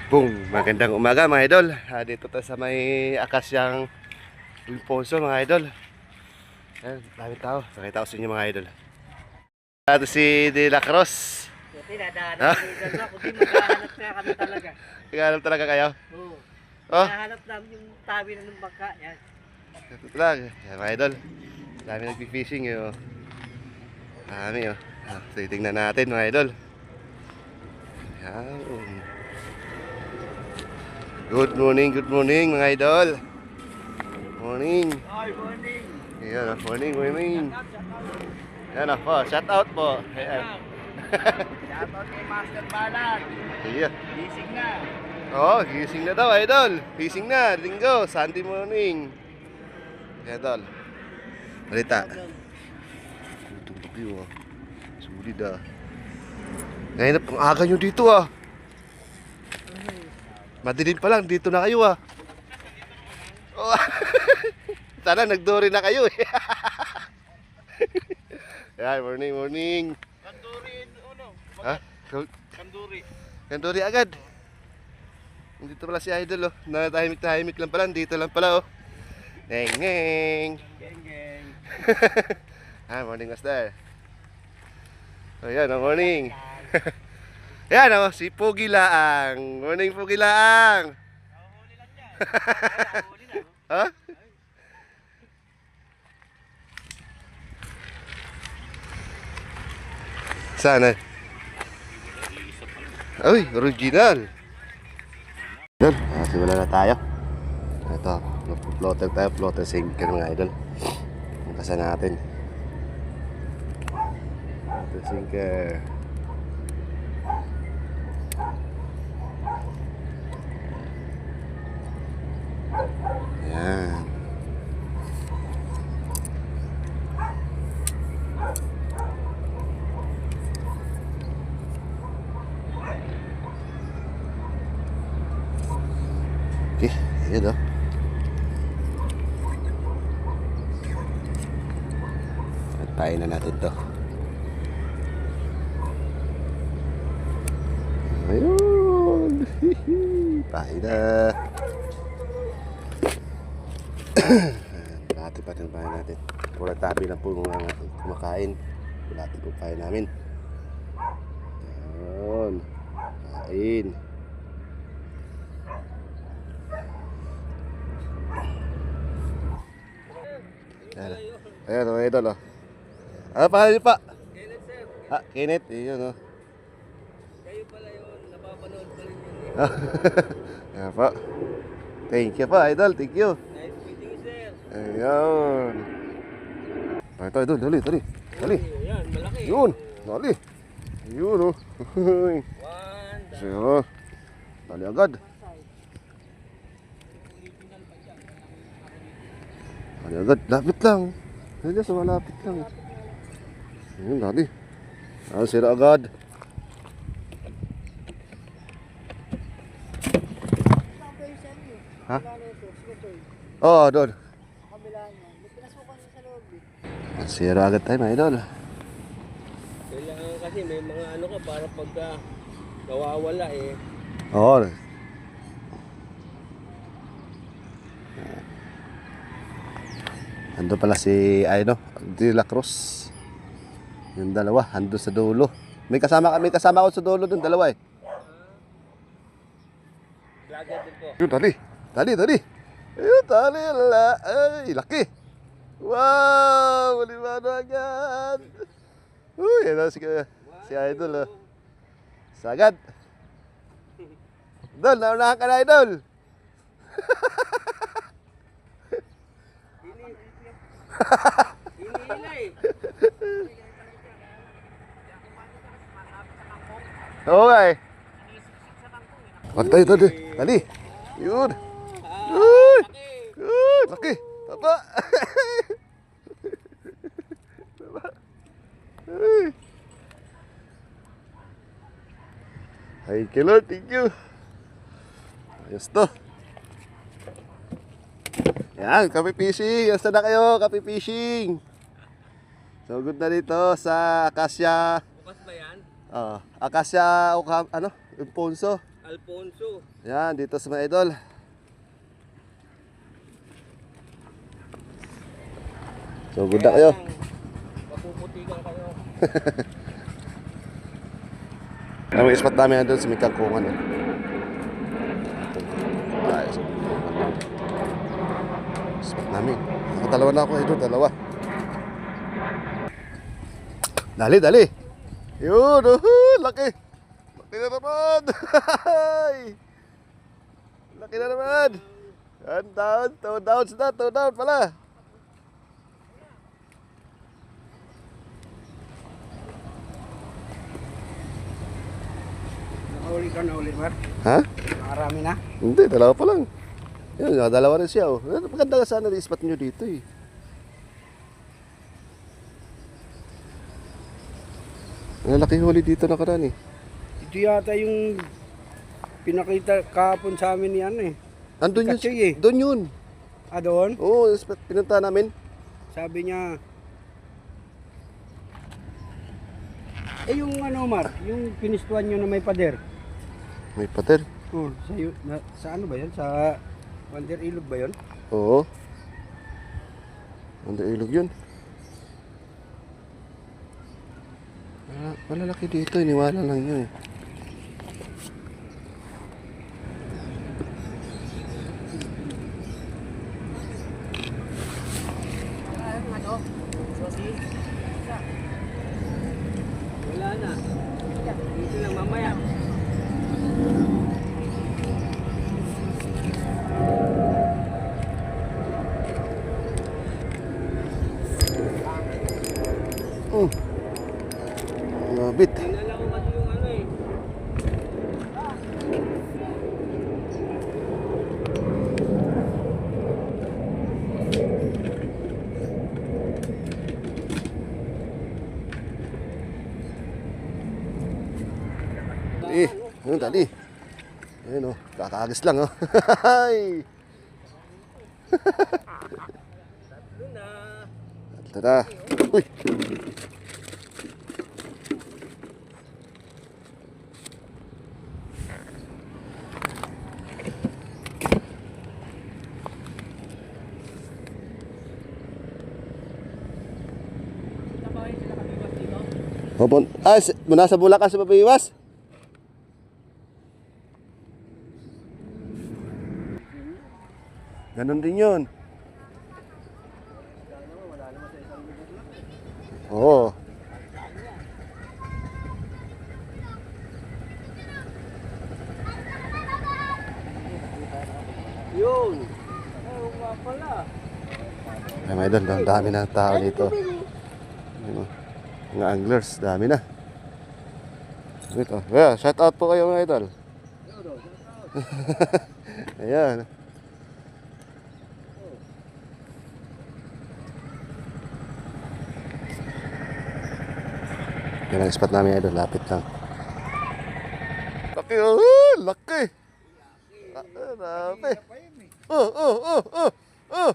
Boom! Magandang umaga mga idol. Dito tayo sa may Akasyang Pulposo mga idol. Ayan, daming tao. Nakita ko sa inyo mga idol. Ito si De La Cruz. Tinadaanan ko dito na, kundi maghahanap nga kami talaga. Naghanap talaga kayo? Oo. Oh, Maghahanap namin yung tabi na ng bangka. Yan. ito lang. Ayan mga idol. Dami nagpi-fishing yun. Dami oh. So, tingnan natin mga idol. Ayan. Good morning mga idol. Morning. Ay, morning. Ayan, morning. Ayan po, shout out po. Ayan. Shoutout kay Master Balag. Ayan. Gising na. Oh, gising na daw idol. Gising na, linggo, Sunday morning. Ayan idol. Balita. Tutok yun ah. Sulit ah. Ngayon ang aga nyo dito ah. Madilim pa lang, dito na kayo ah. Oh. Sana nagdori na kayo eh. Ayan, morning. Kanduri, ano? Ha? Kanduri. Kandori agad. Dito pala si Idol oh. Tahimik lang pala, dito lang pala oh. Ngeng. Geng. Morning master. So yan, morning. Yan oh, si Pogi Laang. Morning Pogi Laang. Nahuli lang yan. Nahuli na. Ha? Sana. Uy, original. Idol, simula na tayo. Ito, floater tayo, floater sinker mga idol. Bukasan natin. Floater sinker. Ayan. Okay, ayan o. Tayo na natin to. Ayun. Tayo na. Lahat pa rin pahay natin. Pura tabi na po mga kumakain. Lahat po pahay namin. Ayun. Kain. Ayan o, idol o. Ano pangalan niyo pa? Kenneth, sir. Kenneth. Ayan o. Kayo pala yun. Napapanood pa rin yun. Ayan po. Thank you po, idol. Thank you. Nice meeting you, sir. Ayan. Ito, idol. Dali. Yan, malaki. Yun. Dali. Yun o. One, Sige. Dali agad. Dali agad. Lapit lang. Dali sa malapit lang. Ayun, dali. Sira agad. Ha? Oo, doon. Sira agad tayo, mga idol. kailangan kasi may mga ano ka para pagka nawawala eh. Oo. Ando pala si De La Cruz. Yung dalawa, ando sa dulo. May kasama ako sa dulo dun, dalawa eh. Vlogger din po. Yun, dali. Ayun, dali, ay, laki. Wow, malimano agad. Uy, yan si Idol oh. Sagad. Idol, naunahan ka na Idol. Hinihila eh. Oo nga eh. Dali. Yun. Uy, laki. Tapa. Thank you Lord, thank you. Ayos to. Yan, kape fishing. Ayos na kayo, kape fishing. So good na dito sa Akasya. Bukas ba yan? Acacia, ano? Imponso. Alfonso. Yan, dito sa mga idol. So, good luck kayo. Mapuputikan kayo. Ang spot namin doon sa may kangkungan. Ayos. Spot namin. Nakadalawa na ako idol, dalawa. Dali, dali. Yun, laki. Laki na naman. Laki na naman. Two down pala. Nakahuli ka na ulit, Mar? Ha? Nakarami na. Hindi, dalawa pa lang. Yun, dalawa rin siya. Maganda ka sana i-spot nyo dito eh. Ang laki huli dito nakaraan eh. Ito yata yung pinakita kahapon sa amin ni ano eh. Andun yun. Kachoy eh. Doon yun. Ah, doon? Oo, pinunta namin. Sabi niya, yung ano, Mar, yung pinistuan nyo na may pader. May pater. Oh, sa ano ba yan? Sa Wander Ilog ba yun? Oo. Ang ilog yun. Malalaki dito, iniwala lang yun eh. Wala na. Dito lang mamaya. Labit. Tingnan ko kasi yung ano eh. Yun, dali. Ayun oh, kakagis lang oh. Hay. Tatlo na. Tara. Uy. Hopon. Muna sa Bulacan sa Babaywas. Ganon din yun. Oo. Yun. Oo nga pala. Ay, may idol, ang dami na tao dito. Ayun, oh. Mga anglers, dami na. Ito. Yeah, shout out po kayo mga idol. Ayan. Yan ang spot namin idol, lapit lang. Laki oh, laki. Laki. Oh.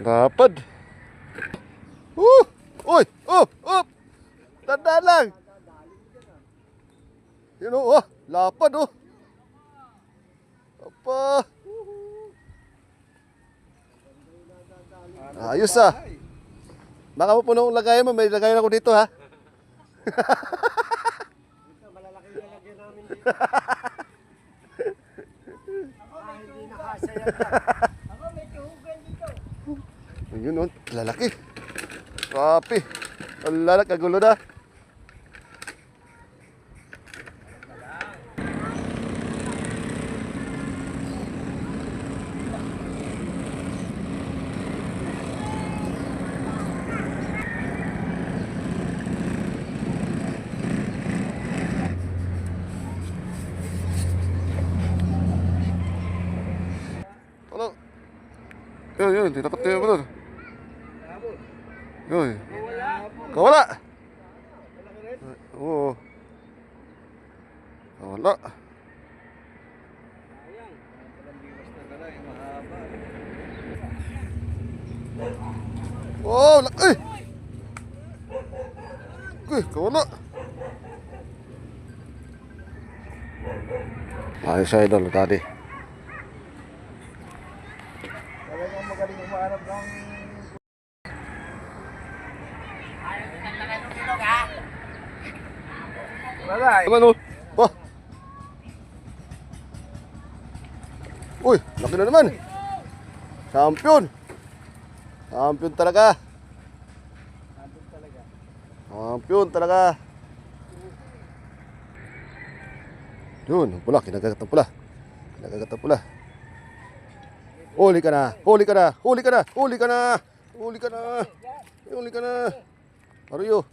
Lapad. Uy, tanda lang. Yun oh, lapad oh. Apa. Ayos ah. Baka mo punong lagayan mo, may lagayan ako dito ha. Malalaki yung lalagyan namin dito. Hindi nakasaya na. Ako may tuhugan dito. Yun oh, lalaki. Papi. Lalaki, kagulo na. Ano? Yun, tinakot tayo mo doon. Yun. Kawala. Oo. Kawala. Wow, laki! Uy, kawala. Ayos sa idol, tadi. Talagang magaling umahanap ng... Wala eh. Ano? Wah! Uy, laki na naman. Champion. Champion talaga. Champion talaga. Yun, pula, kinagagat ng pula. Kinagagat ng pula. Huli ka na, huli ka na, huli ka na, huli ka na, huli ka na, huli ka na. Mario.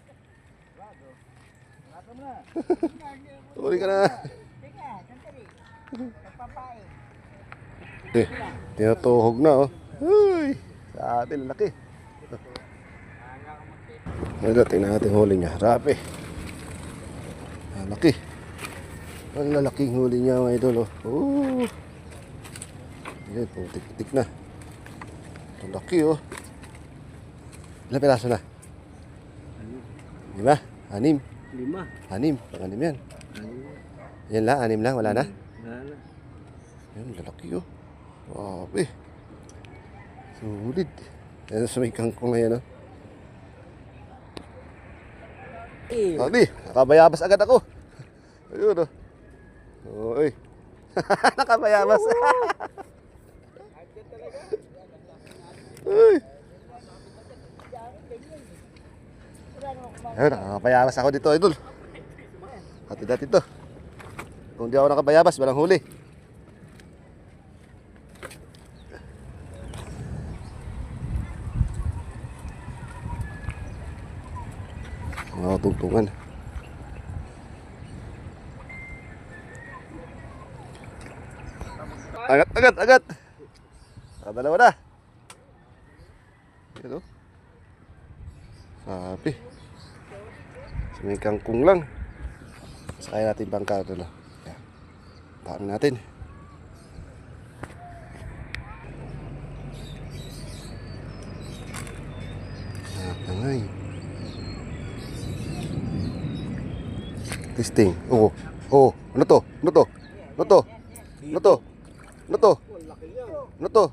Huli ka na. Tinatuhog na oh. Uy, sa atin laki. Tingnan natin huli niya. Rapi. Laki. Ang lalaking huli niya mga idol oh. Yan, putik-putik na. Ang laki oh. Ilang piraso na? 5? 6? 5. 6? Pang-6 yan. Yan lang, 6 lang, wala na? Wala na. Yan, lalaki oh. Grabe. Sulit. Yan, sa may kangkong na yan oh. Adi, nakabayabas agad ako. Ayun oh. Oy. Nakabayabas. Uy. Ayun, nakabayabas ako dito, idol. Hati-hati to. Kung di ako nakabayabas, walang huli. Mga tungtungan. Agat, agat, agat. Nakadalawa na. Yan o. Sabi. May kangkong lang. Sakay natin bangka ito na. Taan natin. Nakangay. Testing. Oo. Oo. Ano to? Ano to? Ano to? Ano to? Ano to? Ano to?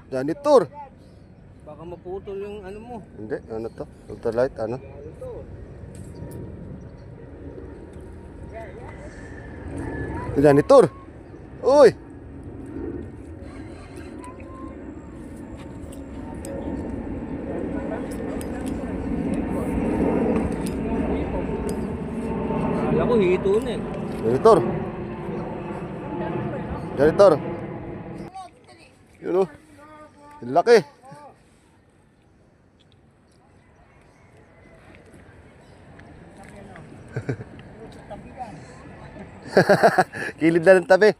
Janitor. Baka maputol yung ano mo. Hindi. Ano to? Ultralight. Ano? Janitor. Uy. Kala ko hito na eh. Janitor. Janitor. Yun o. Yung laki. Kilid na ng tabi.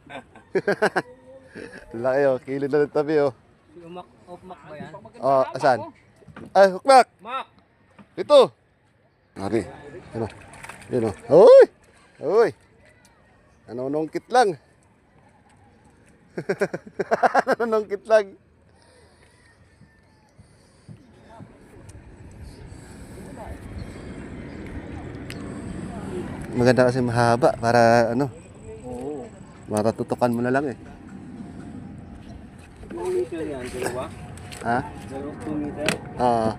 Laki oh. Kilid na ng tabi oh. Si Umak ba yan? Oh, asan? Ay, hukmak. Mak! Ito. Laki. Ano? Yun oh. Uy! Uy! Nanonongkit lang. Nanonongkit lang. Maganda kasi mahaba para ano, Oo. matatutukan mo na lang eh. 2 meter yan, dalawa? Ha? 2 meter? Oo.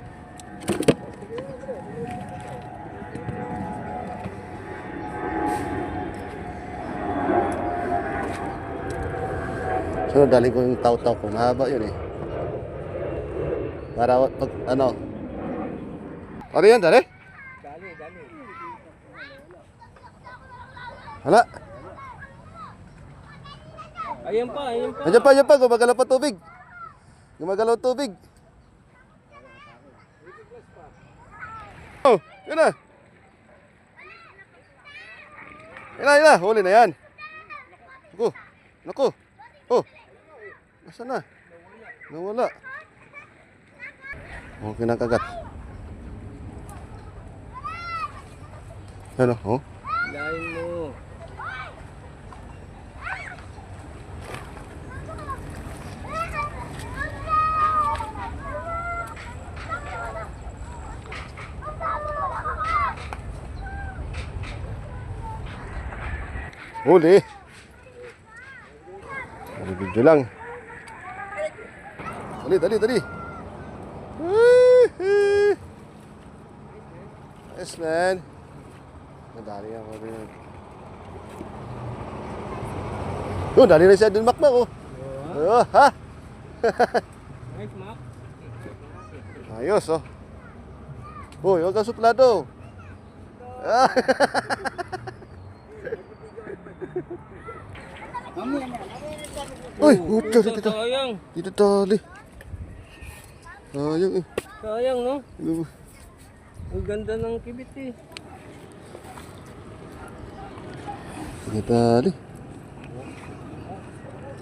So, daling ko yung taw-taw ko. Mahaba yun eh. Para pag ano. Ano yan, dali? Dali. Hala. Ayan pa. Ayan pa. Gumagalaw pa tubig. Gumagalaw tubig. Oh, yun na. Yan na. Huli na yan. Naku. Oh. Nasaan na? Nawala. Oh, kinakagat. Ano? Oh. Lain mo. Huli. Video lang. Dali. Yes, man. Madali ako rin. Oh, dali na siya dun, Makmak, oh. Oh, ha? Nice, Mac. Ayos, oh. Uy, huwag kang suplado. Ah. Uy, dito. Sayang. Dito tali. Sayang eh. Sayang, no? Ang ganda ng kibit eh. Dito tali.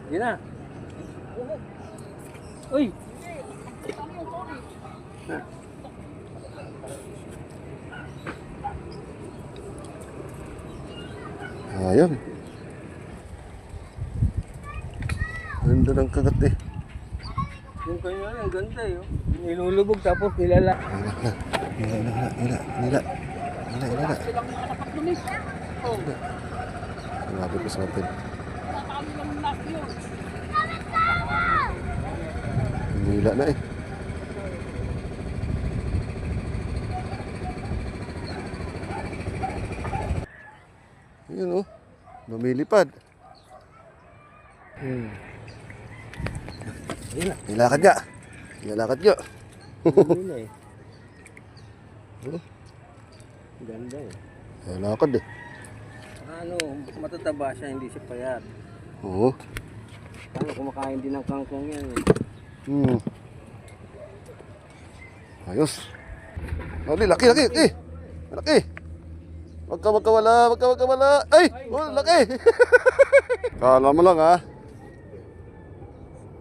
Yan na. Uy! Ayun. Ganda ng kagat eh. Yung kanya ang ganda eh. Oh. Nilulubog tapos nilala. Nila. Grabe ko sa atin. Nila na eh. Ayun oh. Lumilipad. Nilakad ka. Yun na eh. Ganda eh. Nilakad eh. Ano, matataba siya, hindi siya payat. Oo. Ano, kumakain din ng kangkong yan eh. Ayos. Laki. Laki. Wag ka wala. Ay! Oh, laki. Kala mo lang ha.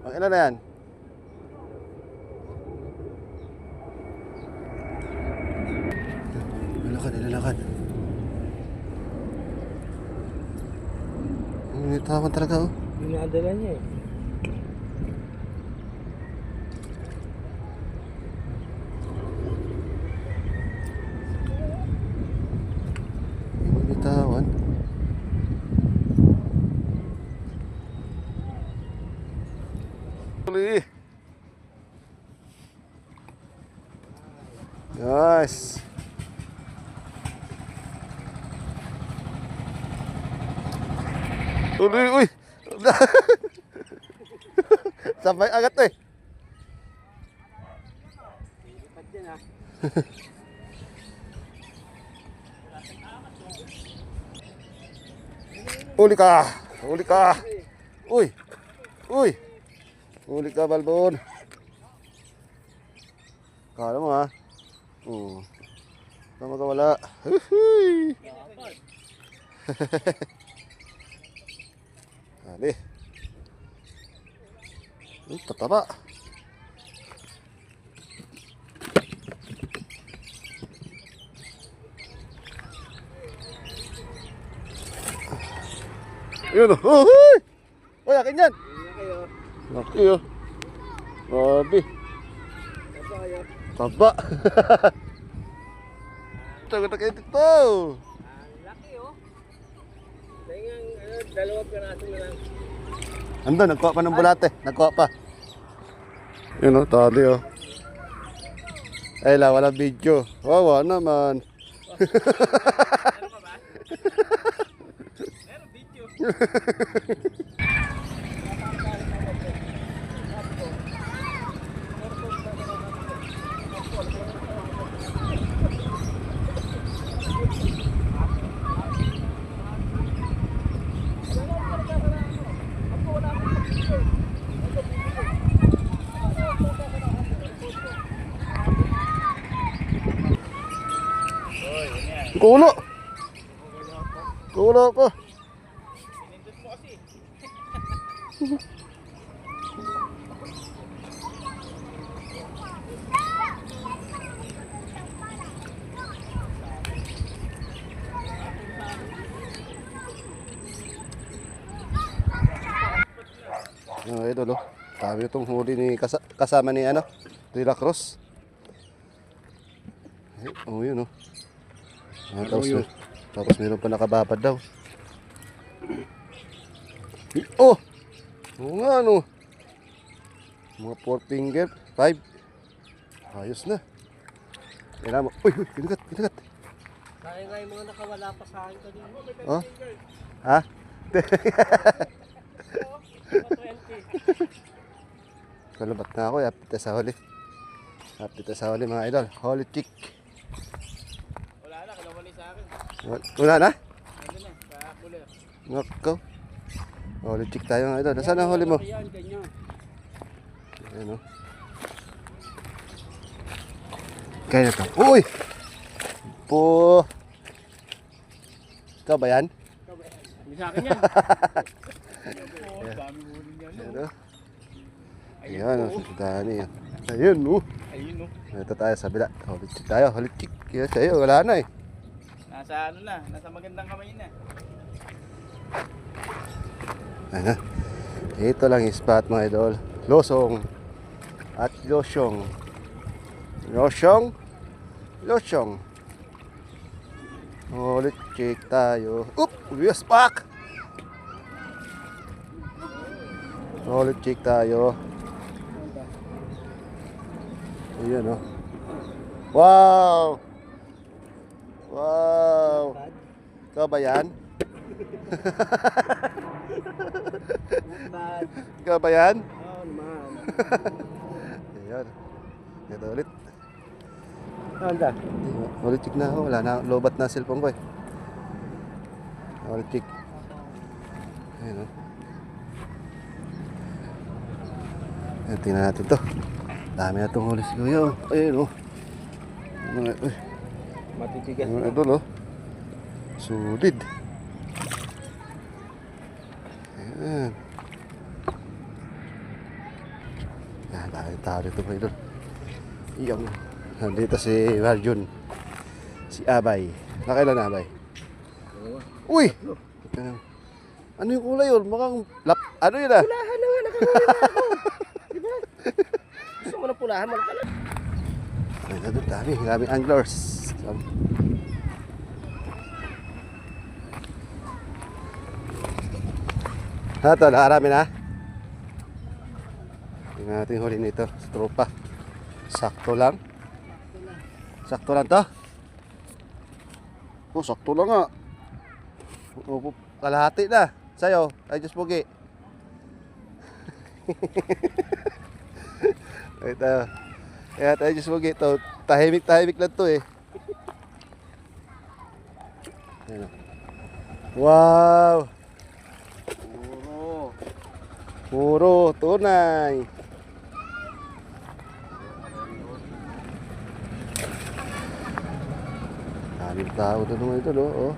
Ang ilan na yan? Nilalakad. Nitawan talaga oh. Dinadala niya eh. Nitawan. Uli. Nice. Uy. Sabay agad eh. Lipat yan ah. Uli ka. Uy. Uli ka, Balbon. Kala mo ha. Kama ka wala. Ali. Tataba. Yun oh. Uy, akin yan. Laki oh. Grabe. Taba. Tagot na kayo dito. Laki oh. Tingnan, dalawang piraso na lang. Andun, nagkuha pa ng bulate. Yun oh, tali oh. Ay la, walang video. Wawa naman. Meron video. Kulo pa. Idol oh. Sabi itong huli ni kasama ni ano, Rila Cruz. Oh, yun oh. Tapos meron pa nakababad daw. Oh! Oo nga, ano. Mga 4 finger, 5. Ayos na. Kailangan mo. Uy, uy, kinagat, kinagat. Sayang nga yung mga nakawala pa sa akin kanina. Oh? Ha? 20. Kalabat na ako, yapit na sa huli. Yapit na sa huli mga idol. Holy chick. Wala na, kalawali sa akin. Wala na? Ano na, kakuli. Nako. Holy chick tayo mga idol. Nasaan ang huli mo? Yan, ganyan. Ayan o. Kaya na to. Uy! Po! Ikaw ba yan? Hindi sa akin yan. Ayan o. Ayan o. Dami yan. Ayun o. Ayun no. Ito tayo sa bila. Holy chick tayo. Holy chick. Kaya sa'yo. Wala na eh. Nasa ano na, nasa magandang kamay na. Ayan na. Ito lang yung spot mga idol. Losong. At losyong. Losyong. Losyong. Holy chick tayo. Oop! Yes, back! Holy chick tayo. Ayan o. Wow! Wow! Ikaw ba yan? Bad. Ikaw ba yan? Oh, man. Ayan. Ito ulit. Anda. Holy chick na ako. Wala na. Lobat na cellphone ko eh. Holy chick. Ayan o. Ayan, tingnan natin to. Dami na itong huli si Kuya o. Ayan o. Matitigas Mga na. idol o. Solid. Ayan. Ayan, dami tao dito mga idol. Iyong. Nandito si Marjun. Si Abay. Nakailan na Abay? Uy! Ano yung kulay yun? Mukhang lap... Ano yun ah? Pulahan naman, nakahuli na ako. Diba? Gusto mo na pulahan, malakalan. Ay, ano, dami. Daming anglers. Ito, nakarami na. Tingnan natin yung huli nito sa tropa. Sakto lang. Sakto lang to. Oh, sakto lang nga. Oh, kalahati na. Sa'yo, ay Diyos Pugi. Ito. Kaya tayo Diyos Pugi. Ito, tahimik-tahimik lang to eh. Ayan o. Wow! Puro tunay. Daming tao doon naman ito, no? Oh.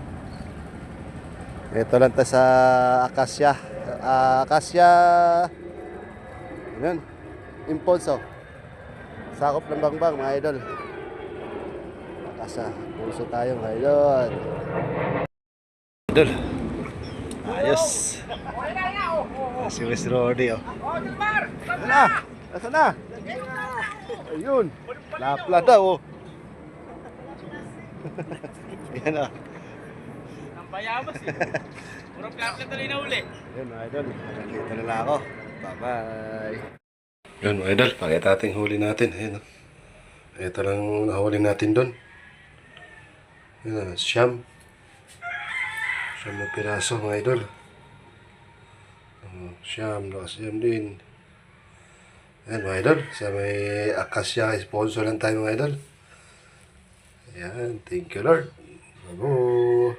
Ito lang ta sa Akasya. Akasya. Ayan. Impulso. Sakop ng Bangbang, mga idol. Akasya. Puso tayo, mga idol. Idol. Ayos. Si West Rodi, oh. Nasaan na? Nasaan na? Ayun. Lapla daw, oh. Yan, oh. Ang payamas eh. Puro kapla tuloy na uli. Yun, mga idol. Nandito na lang ako. Bye-bye. Yun, mga idol. Pakita natin huli natin. Ayan, oh. Ito lang nahuli natin doon. Yun, siyam. Siyam na piraso, mga idol. Siyam, nakasiyam din. Ayan, mga idol. Sa may Akasya, sponsor lang tayo, mga idol. Ayan, thank you, Lord. Bravo.